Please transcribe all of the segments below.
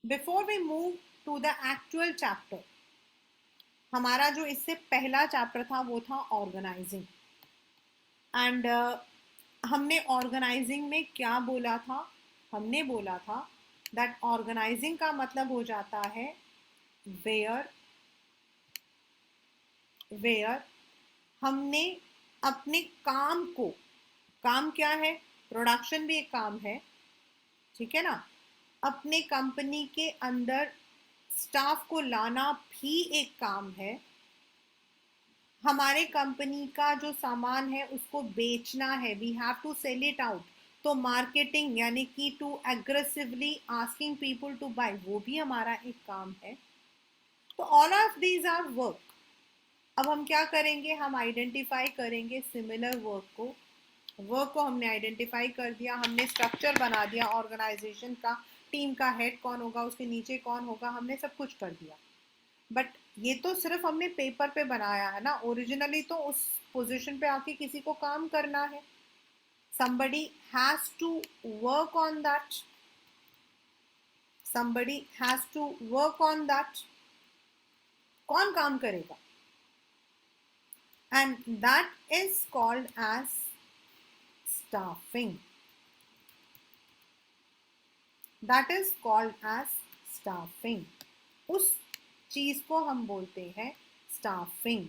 Before we move to the actual chapter, हमारा जो इससे पहला चैप्टर था वो था ऑर्गेनाइजिंग। एंड हमने ऑर्गेनाइजिंग में क्या बोला था? हमने बोला था दैट ऑर्गेनाइजिंग का मतलब हो जाता है वेयर वेयर हमने अपने काम को, काम क्या है? प्रोडक्शन भी एक काम है, ठीक है ना? अपने कंपनी के अंदर स्टाफ को लाना भी एक काम है। हमारे कंपनी का जो सामान है उसको बेचना है, we have to sell it out. तो मार्केटिंग यानी कि to aggressively asking people to buy, वो भी हमारा एक काम है। तो all of these are work. अब हम क्या करेंगे? हम आइडेंटिफाई करेंगे सिमिलर वर्क को। वर्क को हमने आइडेंटिफाई कर दिया, हमने स्ट्रक्चर बना दिया ऑर्गेनाइजेशन का, टीम का हेड कौन होगा, उसके नीचे कौन होगा, हमने सब कुछ कर दिया। बट ये तो सिर्फ हमने पेपर पे बनाया है ना, ओरिजिनली तो उस पोजीशन पे आके किसी को काम करना है। somebody has to work on that, somebody has to work on that। कौन काम करेगा? and that is called as staffing, that is called as staffing। उस चीज को हम बोलते हैं staffing।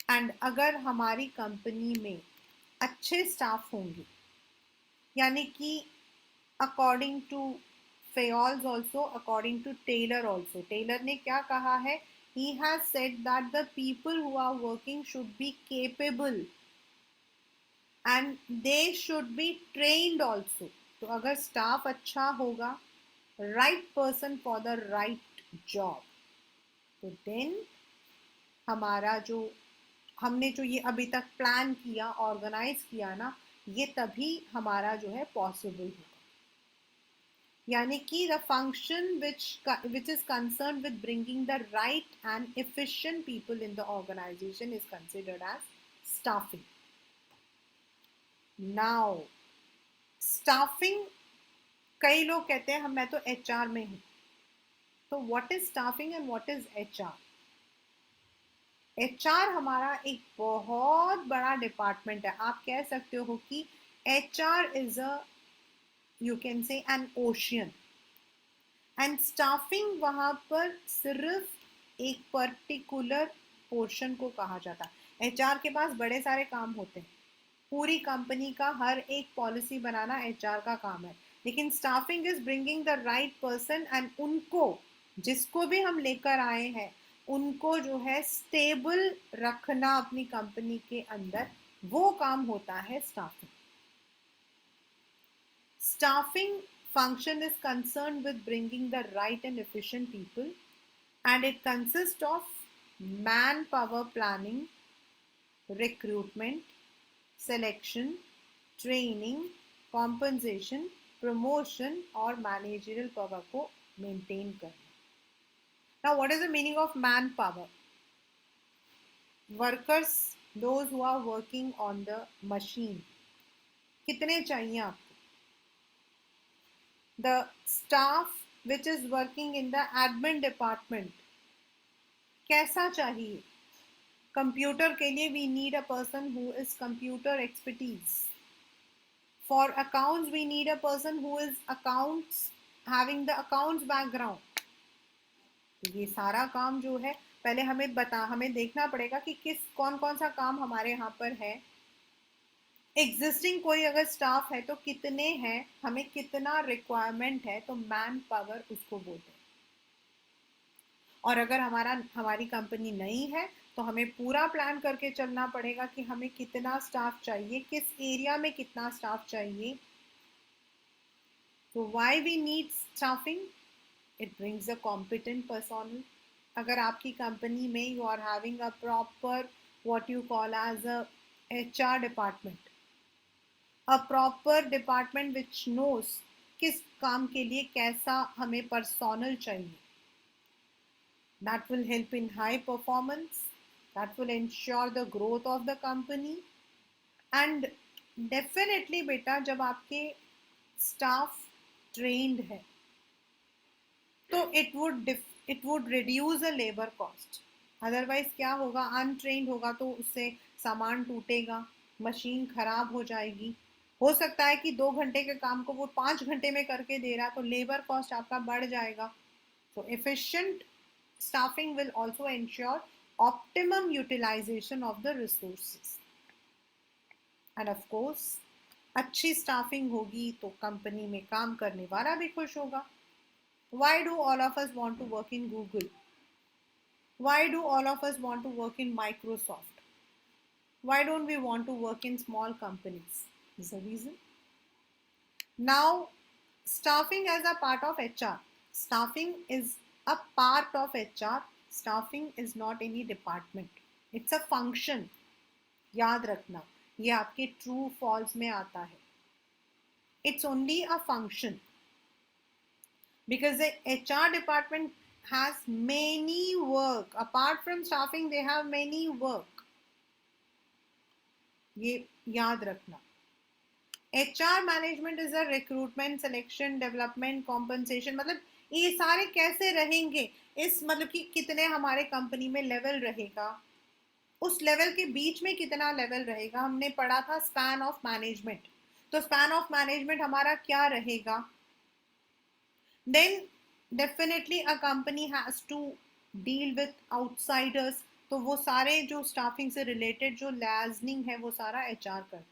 एंड अगर हमारी कंपनी में अच्छे स्टाफ होंगे, यानी कि according to Fayol's also, according to Taylor also, Taylor ने क्या कहा है? He has said that the people who are working should be capable and they should be trained also. तो अगर स्टाफ अच्छा होगा, right person for the right job, तो then हमारा जो हमने जो ये अभी तक प्लान किया, ऑर्गेनाइज किया ना, ये तभी हमारा जो है पॉसिबल होगा। यानी कि the function which is concerned with bringing the right and efficient people in the organization is considered as staffing। now staffing, कई लोग कहते हैं हम मैं तो एचआर में हूं। तो what is staffing and what is HR? HR हमारा एक बहुत बड़ा डिपार्टमेंट है। आप कह सकते हो कि HR is a, you can से एन ओशियन, एंड स्टाफिंग वहां पर सिर्फ एक पर्टिकुलर पोर्शन को कहा जाता है। एचआर के पास बड़े सारे काम होते हैं, पूरी कंपनी का हर एक पॉलिसी बनाना एचआर का काम है, लेकिन staffing is bringing the right person and उनको, जिसको भी हम लेकर आए हैं, उनको जो है स्टेबल रखना अपनी कंपनी के अंदर, वो काम होता है staffing. Staffing function is concerned with bringing the right and efficient people, and it consists of manpower planning, recruitment, selection, training, compensation, promotion और managerial power को maintain करना। Now, what is the meaning of manpower? Workers, those who are working on the machine, कितने चाहिए आपको? The staff which is working in the admin department, कैसा चाहिए? Computer के लिए we need a person who is computer expertise. For accounts we need a person who is accounts, having the accounts background। ये सारा काम जो है पहले हमें देखना पड़ेगा कि किस कौन कौन सा काम हमारे यहाँ पर है। एग्जिस्टिंग कोई अगर स्टाफ है तो कितने हैं, हमें कितना रिक्वायरमेंट है, तो मैन पावर उसको बोलते हैं। और अगर हमारी कंपनी नई है तो हमें पूरा प्लान करके चलना पड़ेगा कि हमें कितना स्टाफ चाहिए, किस एरिया में कितना स्टाफ चाहिए। तो why we need staffing? It brings a competent personnel. अगर आपकी कंपनी में you are having a proper what you call as a HR department, a proper department which knows किस काम के लिए कैसा हमें पर्सोनल चाहिए, that will help in high performance, that will ensure the growth of the company। and definitely बेटा, जब आपके स्टाफ ट्रेंड है, तो it would reduce a labour cost. Otherwise क्या होगा, अनट्रेन्ड होगा तो उससे सामान टूटेगा, मशीन खराब हो जाएगी. हो सकता है कि 2 घंटे के काम को वो 5 घंटे में करके दे रहा, तो लेबर कॉस्ट आपका बढ़ जाएगा. तो efficient staffing will also ensure optimum utilization of the resources. And of course, अच्छी स्टाफिंग होगी तो कंपनी में काम करने वाला भी खुश होगा. Why do all of us want to work in Google? Why do all of us want to work in Microsoft? Why don't we want to work in small companies? Is the reason. Now, staffing as a part of HR. Staffing is a part of HR. Staffing is not any department. It's a function. याद रखना, ये आपके true false में आता है. It's only a function because the HR department has many work. Apart from staffing, they have many work. ये याद रखना. HR management is a recruitment, selection, development, compensation. मतलब ये सारे कैसे रहेंगे, इस मतलब कि कितने हमारे कंपनी में लेवल रहेगा, उस लेवल के बीच में कितना लेवल रहेगा. हमने पढ़ा था स्पैन ऑफ मैनेजमेंट. तो स्पैन ऑफ मैनेजमेंट हमारा क्या रहेगा. Then definitely a company has to deal with outsiders. तो वो सारे जो स्टाफिंग से रिलेटेड जो लाइजनिंग है वो सारा HR करता है.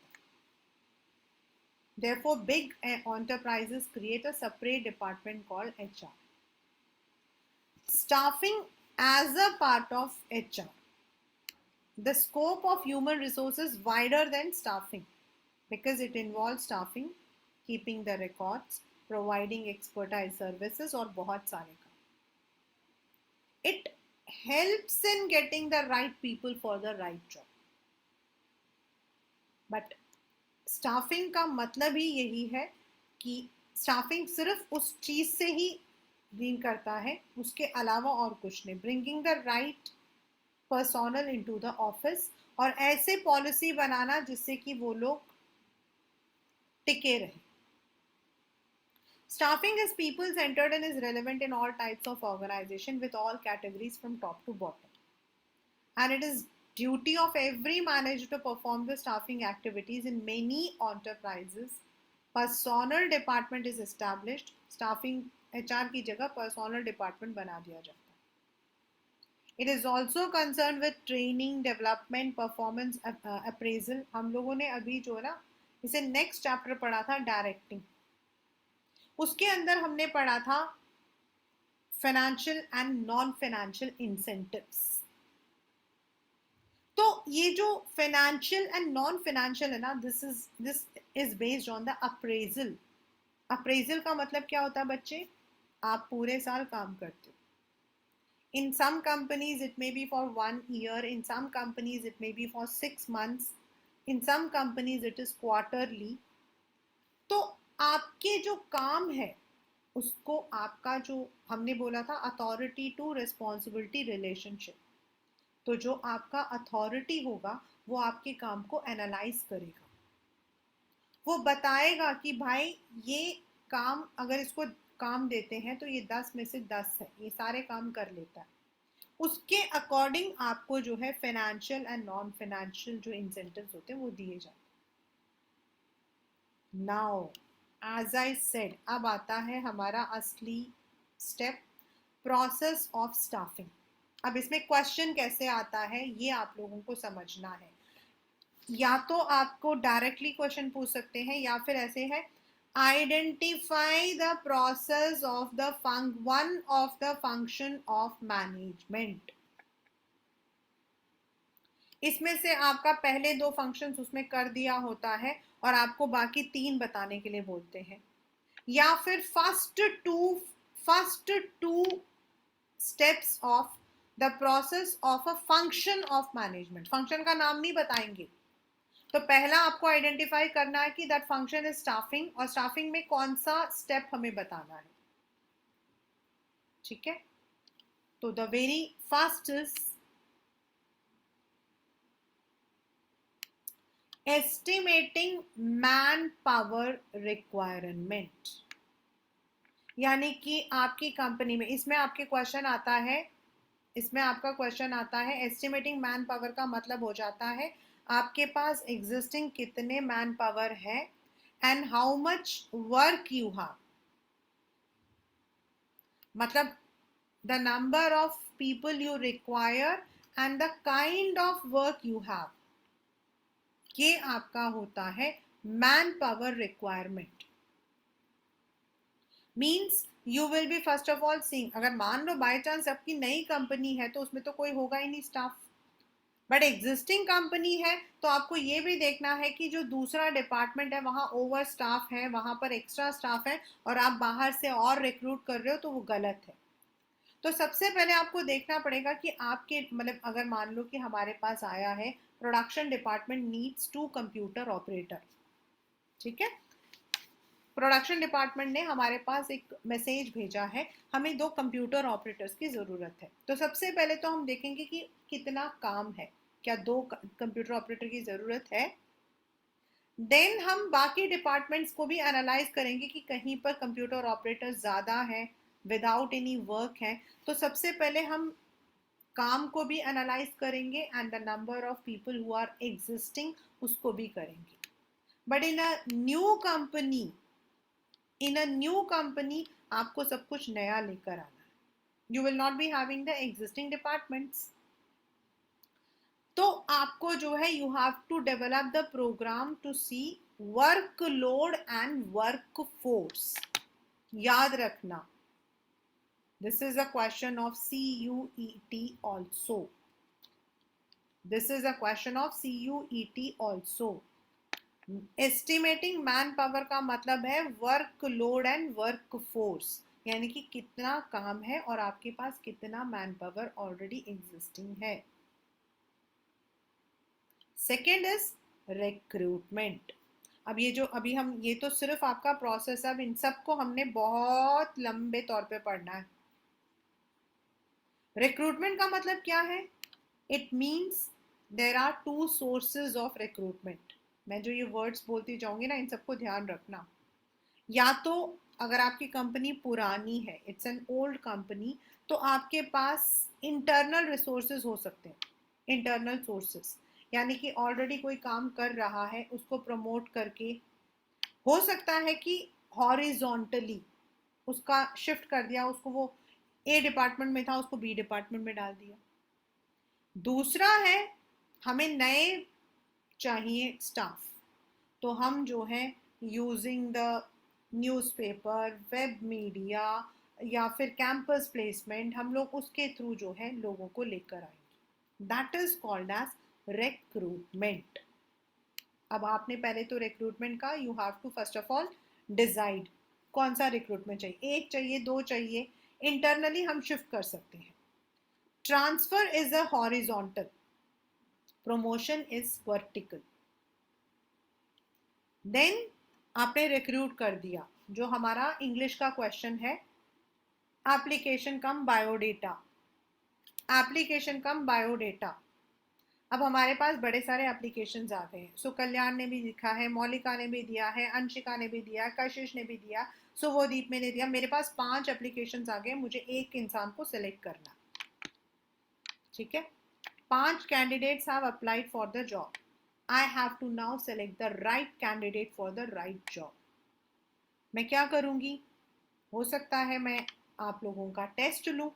Therefore, big enterprises create a separate department called HR. Staffing as a part of HR. The scope of human resources is wider than staffing because it involves staffing, keeping the records, providing expertise services और बहुत सारे काम. It helps in getting the right people for the right job. But staffing का मतलब ही यही है कि staffing सिर्फ उस चीज से ही डील करता है, उसके अलावा और कुछ नहीं. Bringing the right personnel into the office और ऐसे पॉलिसी बनाना जिससे कि वो लोग टिके रहे. Staffing is people centered and is relevant in all types of organization with all categories from top to bottom. And it is duty of every manager to perform the staffing activities in many enterprises. Personal department is established. Staffing HR की जगह personal department बना दिया जाता है. It is also concerned with training, development, performance appraisal. हम लोगों ने अभी जो ना इसे नेक्स्ट चैप्टर पढ़ा था डायरेक्टिंग, उसके अंदर हमने पढ़ा था financial and non financial incentives. तो ये जो फाइनेंशियल एंड नॉन फाइनेंशियल है ना, this is based on the appraisal. Appraisal का मतलब क्या होता है बच्चे, आप पूरे साल काम करते हो. In some companies it may be for 1 year, in some companies it may be for 6 months, in some companies it is quarterly. तो आपके जो काम है उसको आपका जो हमने बोला था अथॉरिटी टू रिस्पॉन्सिबिलिटी रिलेशनशिप, तो जो आपका अथॉरिटी होगा वो आपके काम को एनालाइज करेगा. वो बताएगा कि भाई ये काम, अगर इसको काम देते हैं तो ये 10 में से 10 है, ये सारे काम कर लेता है. उसके अकॉर्डिंग आपको जो है फाइनेंशियल एंड नॉन फाइनेंशियल जो इंसेंटिव्स होते हैं वो दिए जाते हैं. नाउ एज आई सेड, अब आता है हमारा असली स्टेप, प्रोसेस ऑफ स्टाफिंग. अब इसमें क्वेश्चन कैसे आता है ये आप लोगों को समझना है. या तो आपको डायरेक्टली क्वेश्चन पूछ सकते हैं या फिर ऐसे है, identify the process of the one of the function of management. इसमें से आपका पहले 2 फंक्शंस उसमें कर दिया होता है और आपको बाकी 3 बताने के लिए बोलते हैं. या फिर first two steps of the process of a function of management. Function का नाम नहीं बताएंगे. तो पहला आपको आइडेंटिफाई करना है कि दैट फंक्शन इज स्टाफिंग, और स्टाफिंग में कौन सा स्टेप हमें बताना है. ठीक है, तो the very first is estimating man power requirement. यानी कि आपकी कंपनी में, इसमें आपके क्वेश्चन आता है, इसमें आपका क्वेश्चन आता है एस्टिमेटिंग मैन पावर का मतलब हो जाता है आपके पास एग्जिस्टिंग कितने मैन पावर है and how much work you have, मतलब the number of people you require and the kind of work you have, ये आपका होता है man power requirement. Means you will B first of all seeing, अगर मान लो by chance आपकी नई company है तो उसमें तो कोई होगा ही नहीं स्टाफ, बट एग्जिस्टिंग कंपनी है तो आपको ये भी देखना है कि जो दूसरा डिपार्टमेंट है वहां ओवर स्टाफ है, वहां पर एक्स्ट्रा स्टाफ है और आप बाहर से और रिक्रूट कर रहे हो तो वो गलत है। तो सबसे पहले आपको देखना पड़ेगा कि आपके मतलब अगर मान लो कि हमारे पास आया है production department needs 2 computer operator, ठीक है, प्रोडक्शन डिपार्टमेंट ने हमारे पास एक मैसेज भेजा है हमें 2 कंप्यूटर ऑपरेटर्स की ज़रूरत है। तो सबसे पहले तो हम देखेंगे कि कितना काम है, क्या 2 कंप्यूटर ऑपरेटर की ज़रूरत है। देन हम बाकी डिपार्टमेंट्स को भी एनालाइज करेंगे कि कहीं पर कंप्यूटर ऑपरेटर ज़्यादा है विदाउट एनी वर्क है, तो सबसे पहले हम काम को भी एनालाइज करेंगे and the number of people who are existing उसको भी करेंगे। But in a new company आपको सब कुछ नया लेकर आना है, you will not be having the existing departments. तो आपको जो है you have to develop the programme to see workload and work force. याद रखना, this is a question of CUET also. This is a question of CUET also. Estimating man power का मतलब है work load and work force, यानी कि कितना काम है और आपके पास कितना मैन पावर ऑलरेडी एग्जिस्टिंग है। Second is recruitment. अब ये जो अभी हम, ये तो सिर्फ आपका प्रोसेस है, अब इन सबको हमने बहुत लंबे तौर पे पढ़ना है। रिक्रूटमेंट का मतलब क्या है? It means there are 2 sources of recruitment. मैं जो ये वर्ड्स बोलती जाऊंगी ना इन सबको ध्यान रखना। या तो अगर आपकी कंपनी पुरानी है, इट्स एन ओल्ड कंपनी, तो आपके पास इंटरनल रिसोर्सेज हो सकते हैं। इंटरनल सोर्सेज यानी कि ऑलरेडी कोई काम कर रहा है उसको प्रमोट करके, हो सकता है कि हॉरिजॉन्टली उसका शिफ्ट कर दिया, उसको वो ए डिपार्टमेंट में था उसको बी डिपार्टमेंट में डाल दिया। दूसरा है हमें नए चाहिए स्टाफ, तो हम जो है using the newspaper, web media या फिर कैंपस प्लेसमेंट, हम लोग उसके थ्रू जो है लोगों को लेकर आएंगे। That is called as recruitment. अब आपने पहले तो रिक्रूटमेंट का you have to first of all decide कौन सा रिक्रूटमेंट चाहिए, 1 चाहिए, 2 चाहिए। इंटरनली हम शिफ्ट कर सकते हैं। Transfer is a horizontal, promotion is vertical. Then आपने रिक्रूट कर दिया, जो हमारा इंग्लिश का क्वेश्चन है, application cum biodata, application cum biodata. अब हमारे पास बड़े सारे एप्लीकेशंस आ गए हैं। सो कल्याण ने भी लिखा है, मौलिका ने भी दिया है, अंशिका ने भी दिया, कशिश ने भी दिया, सुवोदीप ने दिया। मेरे पास 5 एप्लीकेशंस आ गए, मुझे एक इंसान को सिलेक्ट करना, ठीक है। 5 candidates have applied for the job. I have to now select the right candidate for the right job. मैं क्या करूंगी? हो सकता है मैं आप लोगों का टेस्ट लूं,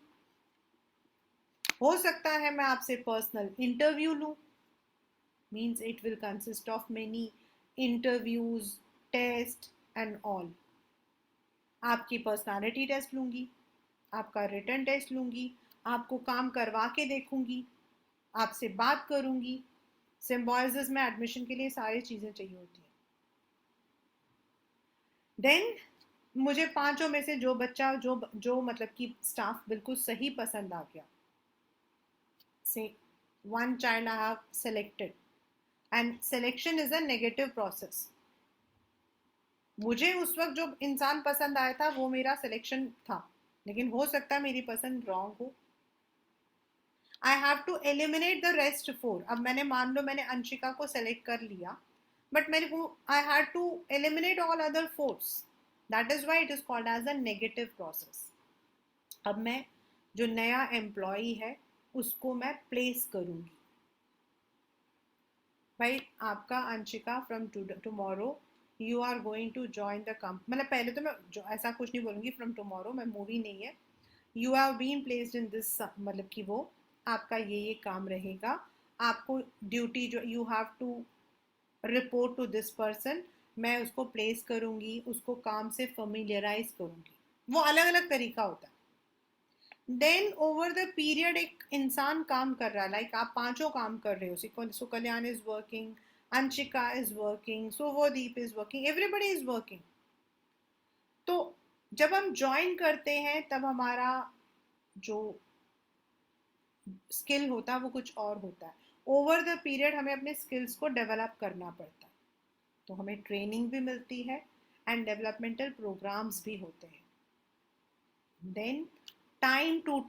हो सकता है मैं आपसे पर्सनल इंटरव्यू लूं। Means it will consist of many interviews, test and all. आपकी पर्सनालिटी टेस्ट लूंगी, आपका रिटन टेस्ट लूंगी, आपको काम करवा के देखूंगी, आपसे बात करूंगी। सिम्बोसिस में एडमिशन के लिए सारी चीजें चाहिए होती हैं। देन मुझे 5 में से जो बच्चा जो मतलब कि स्टाफ बिल्कुल सही पसंद आ गया, से 1 child I have selected, and selection is a negative process. मुझे उस वक्त जो इंसान पसंद आया था वो मेरा सिलेक्शन था, लेकिन हो सकता है मेरी पसंद रॉन्ग हो। I have to eliminate the rest 4। अब मैंने मान लो मैंने अंशिका को सेलेक्ट कर लिया, बट मेरे को I had to eliminate all other 4। That is why it is called as a negative process. अब मैं जो नया एम्प्लॉई है उसको मैं प्लेस करूंगी। भाई आपका Anshika from tomorrow you are going to join the company, मतलब पहले तो मैं जो ऐसा कुछ नहीं बोलूंगी फ्रॉम टुमारो, मैं मूवी नहीं है। You have been placed in this, मतलब कि वो आपका ये काम रहेगा, आपको ड्यूटी जो you have to report to this person, मैं उसको प्लेस करूंगी, उसको काम से फेमिलियराइज करूंगी। वो अलग अलग तरीका होता है। देन ओवर द पीरियड एक इंसान काम कर रहा है, लाइक आप पांचों काम कर रहे हो, Sukalyan is working, Anshika is working, Suvodeep is working, everybody is working. तो जब हम ज्वाइन करते हैं तब हमारा जो स्किल होता है वो कुछ और होता है। ओवर द पीरियड हमें अपने स्किल्स को डेवलप करना पड़ता है, तो हमें ट्रेनिंग भी मिलती है एंड डेवलपमेंटल प्रोग्राम्स भी होते हैं। देन टाइम टू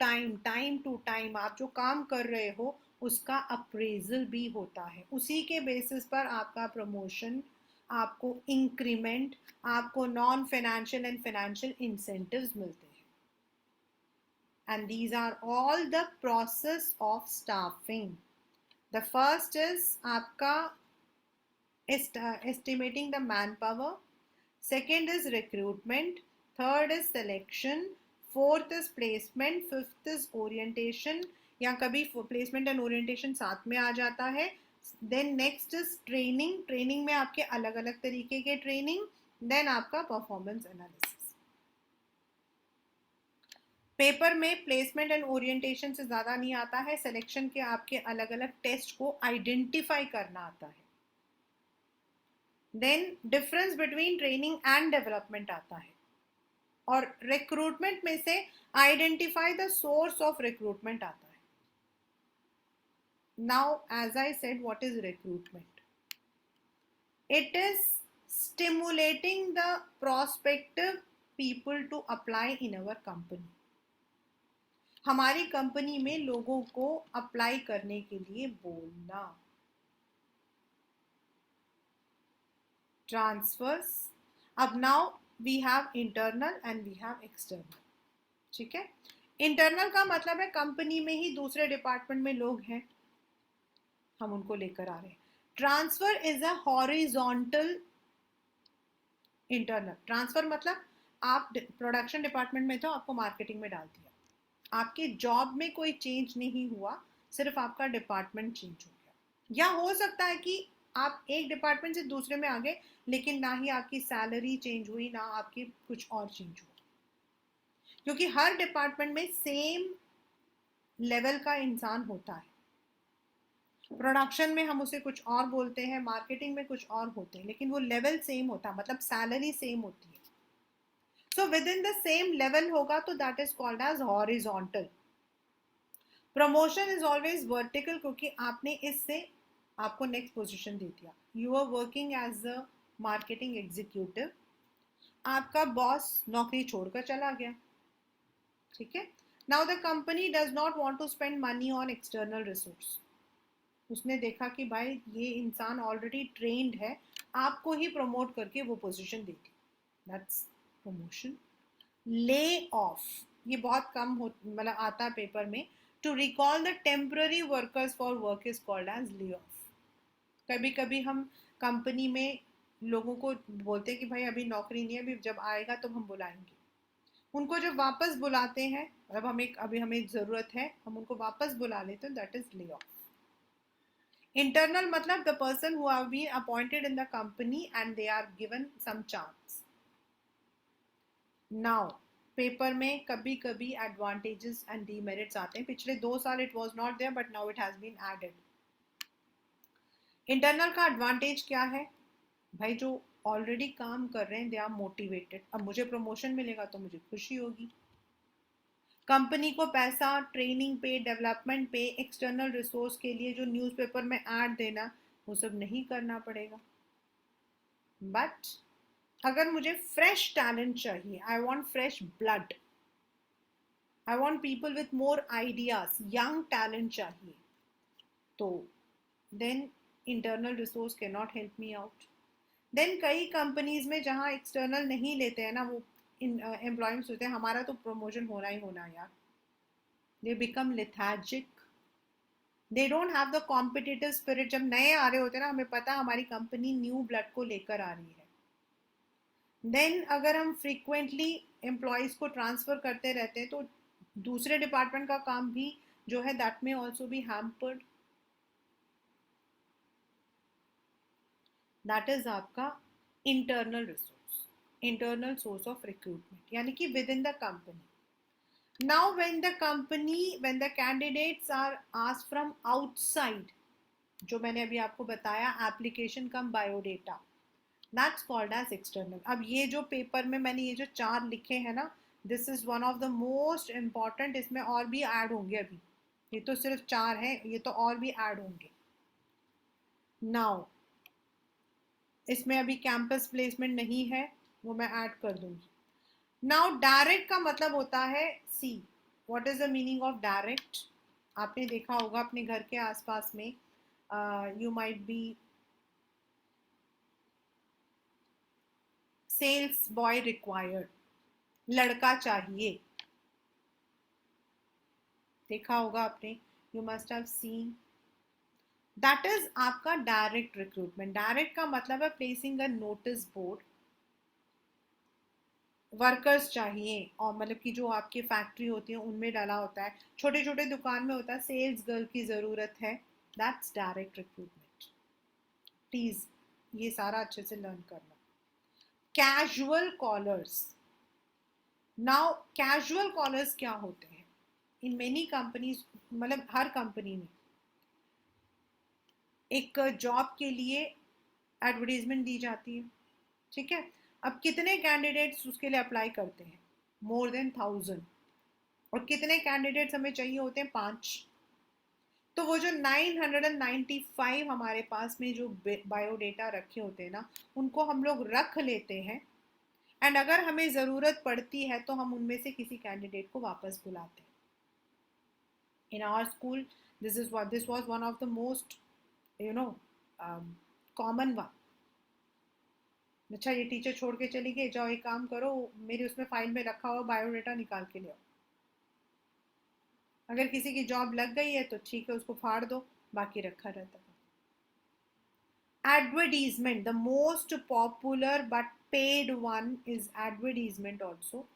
टाइम आप जो काम कर रहे हो उसका अप्रेजल भी होता है, उसी के बेसिस पर आपका प्रमोशन, आपको इंक्रीमेंट, आपको non financial and financial incentives मिलते हैं। And these are all the process of staffing. The first is आपका estimating the manpower, second is recruitment, third is selection, fourth is placement, fifth is orientation, या कभी placement and orientation साथ में आ जाता है। Then next is training, training में आपके अलग अलग तरीके के ट्रेनिंग, देन आपका परफॉर्मेंस एनालिसिस। पेपर में प्लेसमेंट एंड ओरिएंटेशन से ज़्यादा नहीं आता है, सिलेक्शन के आपके अलग अलग टेस्ट को आइडेंटिफाई करना आता है। Then difference between training and development आता है, और रिक्रूटमेंट में से identify the source of recruitment आता है। Now as I said, what is recruitment? It is stimulating the prospective people to apply in our company. हमारी कंपनी में लोगों को अप्लाई करने के लिए बोलना। ट्रांसफर्स, अब now we have internal and we have external, ठीक है। इंटरनल का मतलब है कंपनी में ही दूसरे डिपार्टमेंट में लोग हैं, हम उनको लेकर आ रहे हैं। Transfer is a horizontal internal. Transfer मतलब आप प्रोडक्शन डिपार्टमेंट में तो आपको मार्केटिंग में डाल दिया, आपके जॉब में कोई चेंज नहीं हुआ, सिर्फ आपका डिपार्टमेंट चेंज हो गया। या हो सकता है कि आप एक डिपार्टमेंट से दूसरे में आ गए, लेकिन ना ही आपकी सैलरी चेंज हुई, ना आपकी कुछ और चेंज हुआ, क्योंकि हर डिपार्टमेंट में सेम लेवल का इंसान होता है। प्रोडक्शन में हम उसे कुछ और बोलते हैं, मार्केटिंग में कुछ और होते हैं, लेकिन वो लेवल सेम होता है, मतलब सैलरी सेम होती है। So with in the same level होगा तो that is called as horizontal. Promotion is always vertical, क्योंकि आपने इससे आपको नेक्स्ट पोजीशन दे दिया। You are working as a marketing executive, आपका बॉस नौकरी छोड़कर चला गया, ठीक है। Now the company does not want to spend money on external resource. उसने देखा कि भाई ये इंसान ऑलरेडी ट्रेंड है, आपको ही प्रमोट करके वो पोजीशन दे दी, दैट्स प्रमोशन। ले ऑफ, ये बहुत कम हो, मतलब आता है पेपर में। To recall the temporary workers for work is called as layoff. कभी कभी हम कंपनी में लोगों को बोलते हैं कि भाई अभी नौकरी नहीं है, अभी जब आएगा तो हम बुलाएंगे। उनको जब वापस बुलाते हैं, मतलब हमें अभी हमें ज़रूरत है, हम उनको वापस बुला लेते हैं, that is lay off. Internal मतलब the person who have been appointed in the company and they are given some chance. Now paper में कभी कभी एडवांटेजेस एंड डीमेरिट्स आते हैं, पिछले 2 साल it was not there but now it has been added. Internal का advantage क्या है? भाई जो ऑलरेडी काम कर रहे हैं दे आर मोटिवेटेड, अब मुझे प्रमोशन मिलेगा तो मुझे खुशी होगी। कंपनी को पैसा ट्रेनिंग पे, डेवलपमेंट पे, एक्सटर्नल रिसोर्स के लिए जो न्यूज़पेपर में ऐड देना, वो सब नहीं करना पड़ेगा। बट अगर मुझे फ्रेश टैलेंट चाहिए, I want fresh blood, I want people with more ideas, young talent चाहिए, तो then internal resource can not help me out. Then कई कंपनीज में जहाँ एक्सटर्नल नहीं लेते हैं ना, वो एम्प्लॉयमेंट होते हैं हमारा तो प्रमोशन होना ही होना है यार, they become lethargic, they don't have the competitive spirit. जब नए आ रहे होते हैं ना, हमें पता है हमारी कंपनी न्यू ब्लड को लेकर आ रही है। देन अगर हम फ्रीक्वेंटली एम्प्लॉयज़ को ट्रांसफ़र करते रहते हैं तो दूसरे डिपार्टमेंट का काम भी जो है that may also be hampered. That is आपका internal resource, internal source of recruitment, यानी कि with in the company. Now when the candidates are asked from outside, जो मैंने अभी आपको बताया application cum biodata, that's called as external. अब ये जो पेपर में मैंने ये जो 4 लिखे हैं ना, this is one of the most important, इसमें और भी ऐड होंगे अभी, ये तो सिर्फ 4 हैं, ये तो और भी ऐड होंगे। नाउ इसमें अभी कैंपस प्लेसमेंट नहीं है, वो मैं ऐड कर दूंगी। नाउ डायरेक्ट का मतलब होता है, see what is the meaning of direct. आपने देखा होगा अपने घर के आसपास में, you might be sales boy required, लड़का चाहिए, देखा होगा आपने, you must have seen, that is आपका डायरेक्ट रिक्रूटमेंट। डायरेक्ट का मतलब है placing a notice board, workers चाहिए, और मतलब कि जो आपकी फैक्ट्री होती है उनमें डाला होता है, छोटे छोटे दुकान में होता है सेल्स गर्ल की ज़रूरत है, दैट्स डायरेक्ट रिक्रूटमेंट। प्लीज़ ये सारा अच्छे से लर्न करना। Casual callers, now casual callers क्या होते हैं, इन मेनी कंपनीज, मतलब हर कंपनी में एक जॉब के लिए एडवर्टीजमेंट दी जाती है, ठीक है। अब कितने कैंडिडेट्स उसके लिए अप्लाई करते हैं, मोर देन 1000, और कितने कैंडिडेट्स हमें चाहिए होते हैं, 5। तो वो जो 995 हमारे पास में जो बायोडेटा रखे होते हैं ना, उनको हम लोग रख लेते हैं, एंड अगर हमें ज़रूरत पड़ती है तो हम उनमें से किसी कैंडिडेट को वापस बुलाते हैं। In our school this was one of the most you know common one. अच्छा ये टीचर छोड़ के चली गई, जाओ एक काम करो, मेरी उसमें फाइल में रखा हुआ बायोडाटा निकाल के ले आओ। अगर किसी की जॉब लग गई है तो ठीक है, उसको फाड़ दो, बाकी रखा रहता है। Advertisement, the most popular but paid one is advertisement also.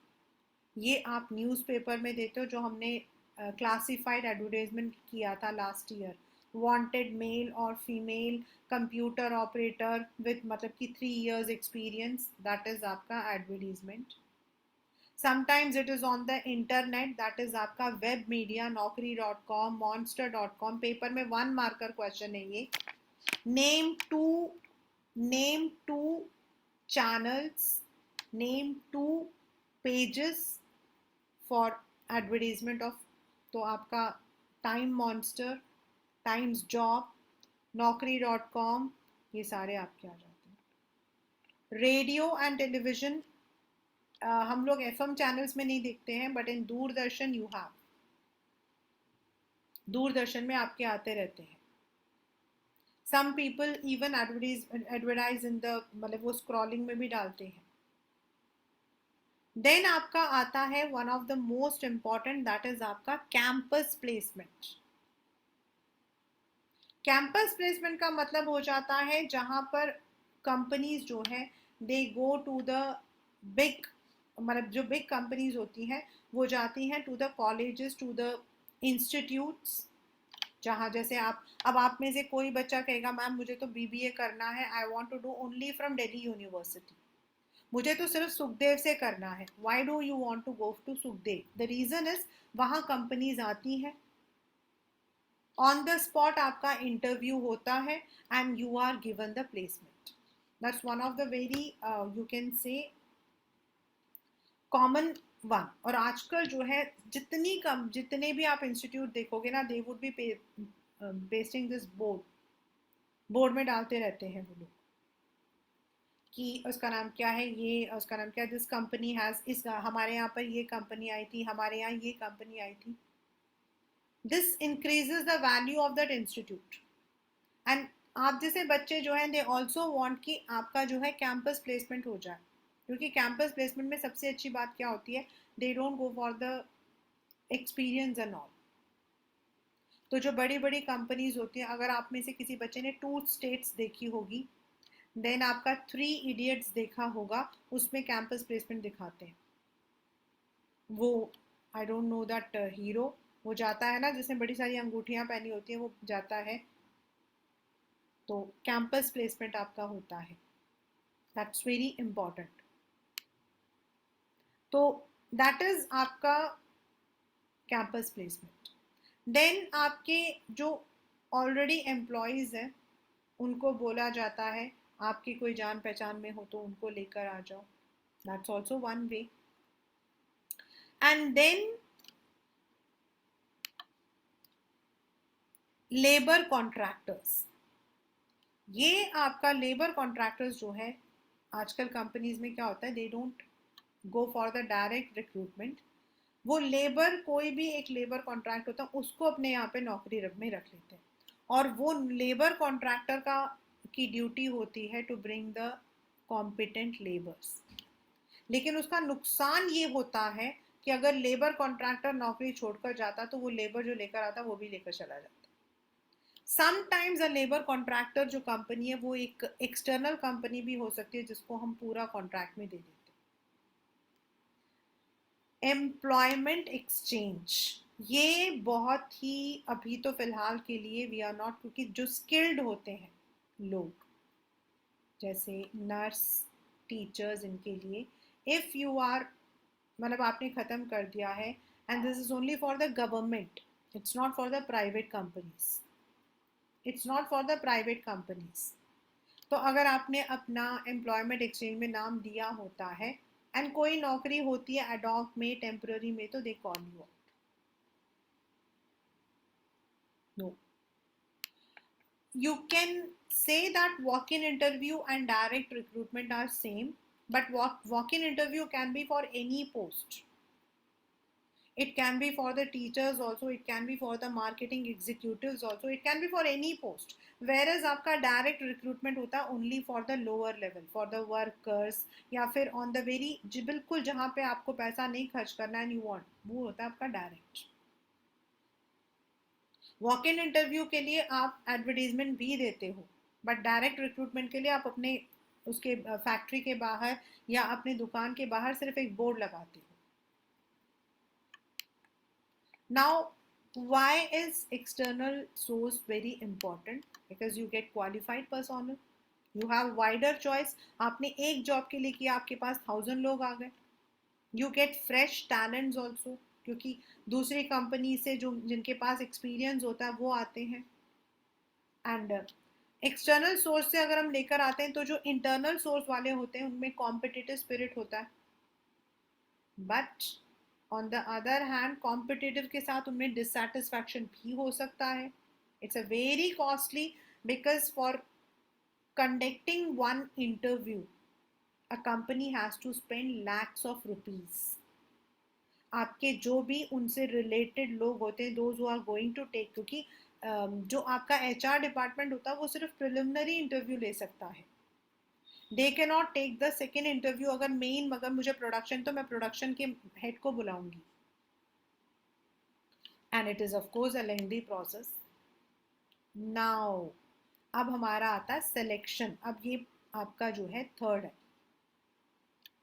ये आप न्यूज़पेपर में देते हो, जो हमने क्लासिफाइड एडवर्टाइजमेंट किया था लास्ट ईयर, वांटेड मेल और फीमेल कंप्यूटर ऑपरेटर विद मतलब कि 3 years एक्सपीरियंस, दैट इज आपका advertisement. Sometimes it is on the internet, that is आपका web media, naukri.com, monster.com। Paper में 1 मार्कर क्वेश्चन है ये। Name two name two channels, name two pages for advertisement of, तो आपका time monster, times job, naukri.com, ये सारे आपके आ जाते हैं। रेडियो एंड टेलीविजन, हम लोग एफएम चैनल्स में नहीं देखते हैं, but in Doordarshan you have, Doordarshan में आपके आते रहते हैं। Some people even advertise in the, मतलब वो स्क्रॉलिंग में भी डालते हैं। देन आपका आता है one of the most important, that is आपका कैंपस प्लेसमेंट। कैंपस प्लेसमेंट का मतलब हो जाता है जहां पर कंपनीज जो है they go to the big, मतलब जो बिग कंपनीज होती हैं वो जाती हैं to the colleges, to the institutes, जहाँ जैसे अब आप में से कोई बच्चा कहेगा मैम मुझे तो बीबीए करना है, I want to do only from Delhi university, मुझे तो सिर्फ सुखदेव से करना है, why do you want to go to Sukhdev, the reason is वहाँ कंपनीज आती हैं, ऑन द स्पॉट आपका इंटरव्यू होता है, and you are given the placement. That's one of the very you can say common one. और आजकल जो है जितने भी आप इंस्टीट्यूट देखोगे ना, they would be pasting this board, board में डालते रहते हैं वो लोग कि उसका नाम क्या है, ये उसका नाम क्या है, दिस कंपनी हैज, इस हमारे यहाँ पर ये कंपनी आई थी, हमारे यहाँ ये कंपनी आई थी। This increases the value of that institute, and आप जैसे बच्चे जो हैं दे ऑल्सो वांट कि आपका जो है कैंपस प्लेसमेंट हो जाए, क्योंकि कैंपस प्लेसमेंट में सबसे अच्छी बात क्या होती है, they don't go for the experience and all. तो जो बड़ी बड़ी कंपनीज होती हैं, अगर आप में से किसी बच्चे ने टू स्टेट्स देखी होगी, देन आपका थ्री इडियट्स देखा होगा, उसमें कैंपस प्लेसमेंट दिखाते हैं। वो I don't know that hero, वो जाता है ना जिसने बड़ी सारी अंगूठियां पहनी होती हैं, वो जाता है, तो कैंपस प्लेसमेंट आपका होता है, दैट्स वेरी इंपॉर्टेंट। तो दैट इज आपका कैंपस प्लेसमेंट। देन आपके जो ऑलरेडी एम्प्लॉयज़ हैं उनको बोला जाता है, आपकी कोई जान पहचान में हो तो उनको लेकर आ जाओ, that's also one way. And then labour contractors, ये आपका लेबर कॉन्ट्रैक्टर्स जो है, आजकल कंपनीज में क्या होता है, they don't go for the direct recruitment, वो लेबर, कोई भी एक लेबर कॉन्ट्रैक्ट होता है उसको अपने यहाँ पे नौकरी में रख लेते हैं, और वो लेबर कॉन्ट्रैक्टर का की ड्यूटी होती है to bring the competent labours. लेकिन उसका नुकसान ये होता है कि अगर लेबर कॉन्ट्रैक्टर नौकरी छोड़कर जाता तो वो लेबर जो लेकर आता वो भी लेकर चला जाता। समटाइम्स अ लेबर कॉन्ट्रैक्टर जो कंपनी है वो एक एक्सटर्नल कंपनी भी हो सकती है जिसको हम पूरा कॉन्ट्रैक्ट में दे देते हैं। एम्प्लॉयमेंट एक्सचेंज, ये बहुत ही अभी तो फिलहाल के लिए वी आर नॉट, क्योंकि जो स्किल्ड होते हैं लोग जैसे नर्स, टीचर्स, इनके लिए इफ़ यू आर, मतलब आपने ख़त्म कर दिया है, and this is only for the government, it's not for the private companies, it's not for the private companies. तो अगर आपने अपना एम्प्लॉयमेंट एक्सचेंज में नाम दिया होता है एंड कोई नौकरी होती है एडॉक में, टेम्पररी में, तो they call you out. No, you can say that walk-in interview and direct recruitment are same, but walk-in interview can be for any post. It can be for the teachers also, it can be for the marketing executives also, it can be for any post. Whereas आपका direct recruitment होता है only for the lower level, for the workers, या फिर on the very बिल्कुल जहाँ पे आपको पैसा नहीं खर्च करना है, you want, वो होता है आपका direct। वॉक इन इंटरव्यू के लिए आप एडवर्टीजमेंट भी देते हो, बट डायरेक्ट रिक्रूटमेंट के लिए आप अपने उसके फैक्ट्री के बाहर या अपने दुकान के बाहर सिर्फ एक बोर्ड लगाते हो। Now why is external source very important? Because you get qualified personnel, you have wider choice। आपने एक जॉब के लिए किया, आपके पास 1000 लोग आ गए, you get fresh talents also, क्योंकि दूसरी कंपनी से जो जिनके पास एक्सपीरियंस होता है वो आते हैं। एंड एक्सटर्नल सोर्स से अगर हम लेकर आते हैं तो जो इंटरनल सोर्स वाले होते हैं उनमें कॉम्पिटिटिव स्पिरिट होता है, but on the other hand competitive के साथ उनमें डिससेटिस्फैक्शन भी हो सकता है। It's a very costly, because for conducting one interview a company has to spend lakhs of rupees. आपके जो भी उनसे रिलेटेड लोग होते हैं, those who are going to take, क्योंकि जो आपका एचआर डिपार्टमेंट होता है वो सिर्फ प्रिलिमिनरी इंटरव्यू ले सकता है, they can not take the second interview. अगर मेन, मगर मुझे प्रोडक्शन, तो मैं प्रोडक्शन के हेड को बुलाऊंगी, and it is of course a lengthy process. Now अब हमारा आता है सिलेक्शन। अब ये आपका जो है थर्ड है,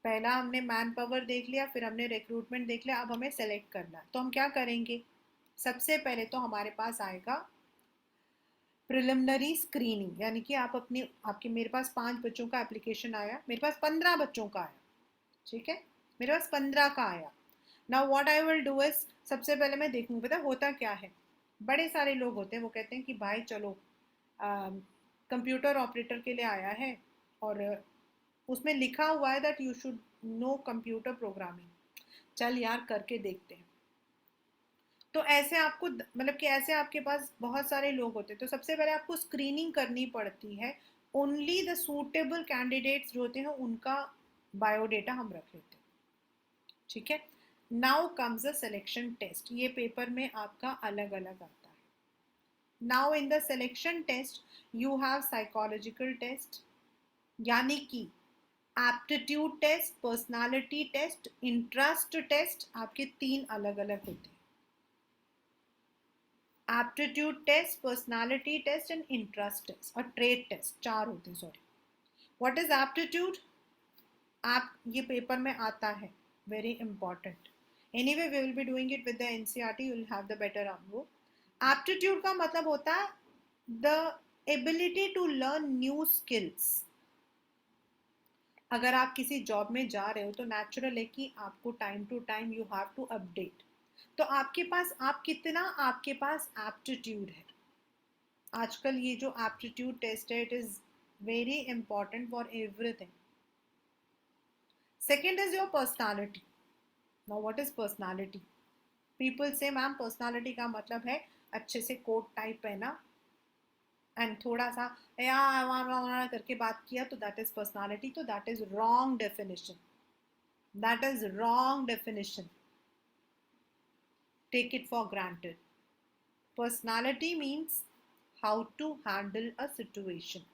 पहला हमने मैन पावर देख लिया, फिर हमने रिक्रूटमेंट देख लिया, अब हमें सेलेक्ट करना है। तो हम क्या करेंगे, सबसे पहले तो हमारे पास आएगा प्रिलिमिनरी स्क्रीनिंग, यानी कि आप अपनी, आपके, मेरे पास 5 बच्चों का एप्लीकेशन आया, मेरे पास 15 बच्चों का आया, ठीक है, मेरे पास 15 का आया। Now what I will do is, सबसे पहले मैं देखूंगी, पता होता क्या है, बड़े सारे लोग होते हैं वो कहते हैं कि भाई चलो कंप्यूटर ऑपरेटर के लिए आया है, और उसमें लिखा हुआ है that you should know computer programming, चल यार करके देखते हैं। तो ऐसे आपको, मतलब कि ऐसे आपके पास बहुत सारे लोग होते हैं, तो सबसे पहले आपको स्क्रीनिंग करनी पड़ती है, ओनली द सूटेबल कैंडिडेट्स जो होते हैं उनका बायोडेटा हम रख लेते हैं, ठीक है। Now comes the selection test, ये पेपर में आपका अलग अलग आता है। Now in the selection test you have psychological test, यानी कि aptitude test, personality test, interest test, आपके 3 अलग अलग होते हैं। Aptitude test, personality test and interest test, और ट्रेड टेस्ट, 4 होते हैं, सॉरी। What is aptitude? आप ये पेपर में आता है, very important. Anyway we will be doing it with the NCERT, you will have the better वो। एप्टीट्यूड का मतलब होता है the ability to learn new skills. अगर आप किसी जॉब में जा रहे हो तो नेचुरल है कि आपको time to time you have to update. तो आपके पास आपके पास एप्टीट्यूड है। आजकल ये जो एप्टीट्यूड टेस्ट है, it is very important for everything. Second is your personality. Now what is personality? People से मैम पर्सनालिटी का मतलब है अच्छे से कोट टाइप पहना एंड थोड़ा सा या करके बात किया, तो दैट इज पर्सनालिटी। तो that is wrong definition, that is wrong definition, take it for granted. Personality means how to handle a situation.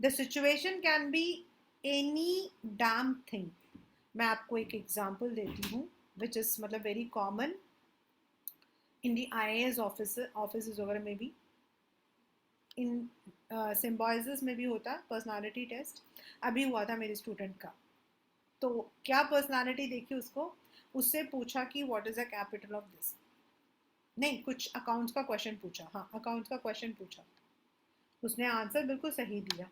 The situation can be any damn thing. मैं आपको एक एग्जाम्पल देती हूँ विच इज मतलब very common in the IAS office वगैरह में भी, इन Symbiosis में भी होता है पर्सनालिटी टेस्ट। अभी हुआ था मेरे स्टूडेंट का, तो क्या पर्सनालिटी देखी उसको, उससे पूछा कि what is the capital of this, नहीं कुछ अकाउंट्स का क्वेश्चन पूछा, हाँ अकाउंट्स का क्वेश्चन पूछा, उसने आंसर बिल्कुल सही दिया।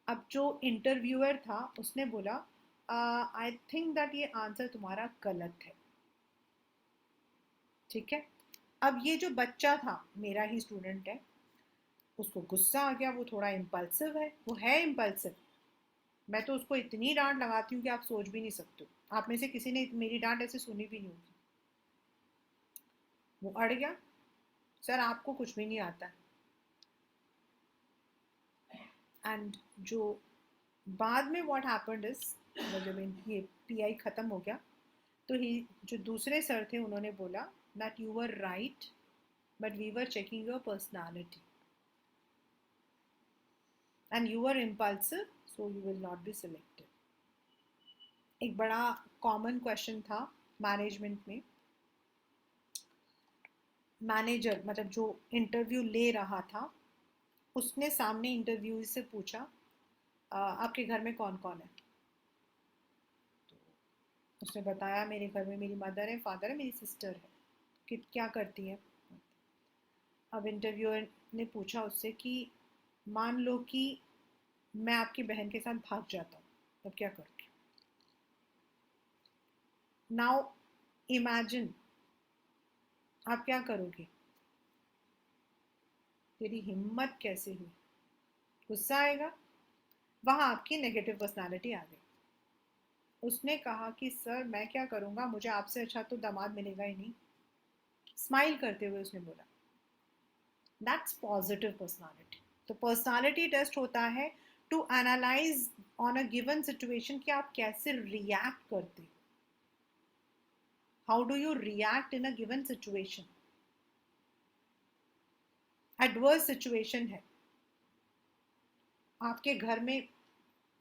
अब जो इंटरव्यूअर था उसने बोला आई थिंक दैट ये आंसर तुम्हारा गलत है। ठीक है, अब ये जो बच्चा था, मेरा ही स्टूडेंट है, उसको गुस्सा आ गया, वो थोड़ा इम्पल्सिव है, वो है इम्पल्सिव। मैं तो उसको इतनी डांट लगाती हूँ कि आप सोच भी नहीं सकते हो। आप में से किसी ने मेरी डांट ऐसे सुनी भी नहीं होगी। वो अड़ गया, सर आपको कुछ भी नहीं आता। एंड जो बाद में व्हाट हैपेंड इज, जब ये PI ख़त्म हो गया तो ही जो दूसरे सर थे उन्होंने बोला that you were right but we were checking your personality and you were impulsive so you will not be selected. एक बड़ा कॉमन क्वेश्चन था मैनेजमेंट में। मैनेजर मतलब जो इंटरव्यू ले रहा था, उसने सामने इंटरव्यू से पूछा आपके घर में कौन कौन है? तो उसने बताया मेरे घर में मेरी मदर है, फादर है, मेरी सिस्टर है। कि क्या करती है? अब इंटरव्यूअर ने पूछा उससे कि मान लो कि मैं आपकी बहन के साथ भाग जाता हूँ, तब क्या करोगे? नाउ इमेजिन आप क्या करोगे? तेरी हिम्मत कैसे हुई? गुस्सा आएगा। वहां आपकी नेगेटिव पर्सनालिटी आ गई। उसने कहा कि सर मैं क्या करूंगा, मुझे आपसे अच्छा तो दामाद मिलेगा ही नहीं। स्माइल करते हुए उसने बोला। That's positive personality. तो पर्सनालिटी टेस्ट होता है to analyse on a given situation कि आप कैसे रिएक्ट करते हो। How do you react in a given situation? Adverse situation है, आपके घर में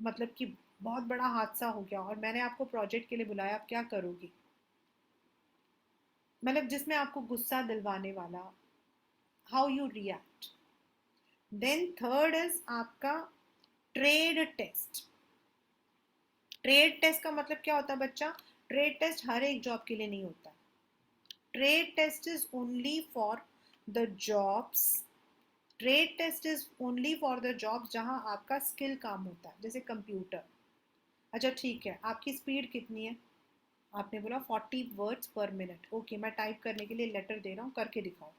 मतलब कि बहुत बड़ा हादसा हो गया और मैंने आपको प्रोजेक्ट के लिए बुलाया, आप क्या करोगी? मतलब जिसमें आपको गुस्सा दिलवाने वाला, how you react. Then third इज आपका ट्रेड टेस्ट। ट्रेड टेस्ट का मतलब क्या होता है बच्चा? ट्रेड टेस्ट हर एक जॉब के लिए नहीं होता। Trade test is only for the jobs, trade test is only for the jobs जहां आपका स्किल काम होता है, जैसे कंप्यूटर। अच्छा ठीक है, आपकी स्पीड कितनी है? आपने बोला 40 वर्ड्स पर मिनट। ओके, मैं टाइप करने के लिए लेटर दे रहा हूँ, करके दिखाओ।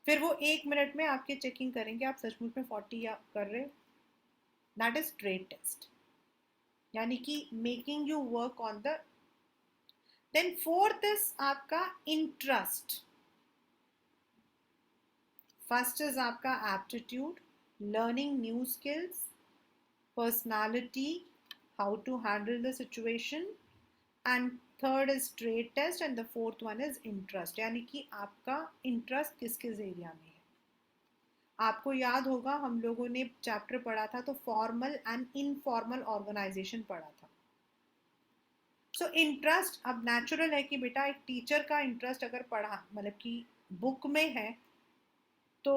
फिर वो 1 मिनट में आपके चेकिंग करेंगे आप सचमुच में 40 या कर रहे हो। दैट इज ट्रेड टेस्ट, यानी कि making you work on the. Then fourth इज आपका इंटरेस्ट। फर्स्ट इज आपका aptitude, learning new skills, personality, how to handle the situation, and third is trade test and the fourth one is interest, यानी कि आपका interest किस किस area में है। आपको याद होगा हम लोगों ने चैप्टर पढ़ा था तो फॉर्मल एंड इनफॉर्मल ऑर्गेनाइजेशन पढ़ा था। सो इंटरेस्ट अब नेचुरल है कि बेटा एक टीचर का इंटरेस्ट अगर पढ़ा मतलब कि बुक में है तो